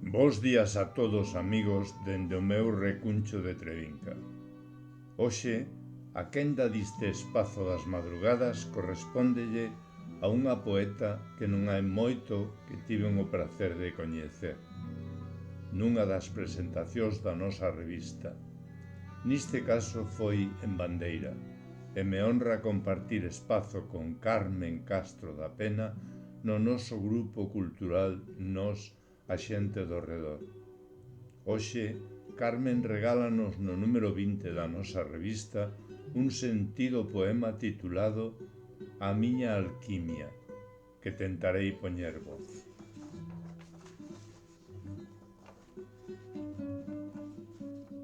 Bos días a todos, amigos, dende o meu recuncho de Trevinca. Hoxe, a quenda diste espazo das madrugadas correspóndelle a unha poeta que non hai moito que tiven o prazer de coñecer, nunha das presentacións da nosa revista. Neste caso foi en Bandeira, e me honra compartir espazo con Carmen Castro da Pena no noso grupo cultural Nós, a xente do redor. Hoxe, Carmen regálanos no número 20 da nosa revista un sentido poema titulado A miña alquimia, que tentarei poñer voz.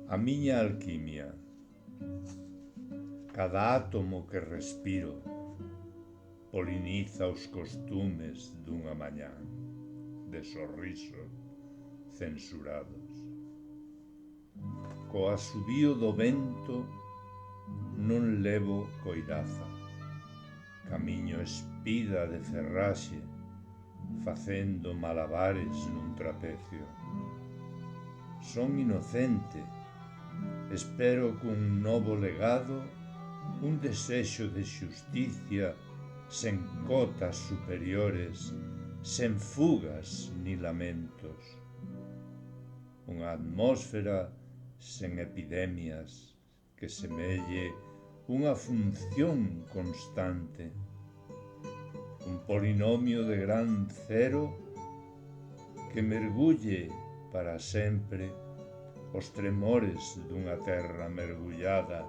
A miña alquimia. Cada átomo que respiro poliniza os costumes dunha mañá de sorrisos censurados. Co asubío do vento non levo coiraza, camiño espida de ferraxe, facendo malabares nun trapecio. Son inocente, espero cun novo legado un desexo de xusticia sen cotas superiores, sen fugas ni lamentos. Unha atmósfera sen epidemias que semelle unha función constante. Un polinomio de gran cero que mergulle para sempre os tremores dunha terra mergullada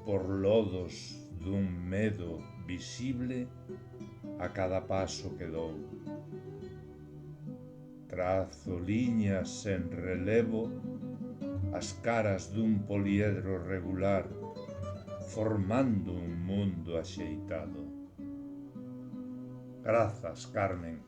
por lodos dun medo visible a cada paso que dou. Trazo liñas sen relevo as caras dun poliedro regular, formando un mundo axeitado. Grazas, Carmen.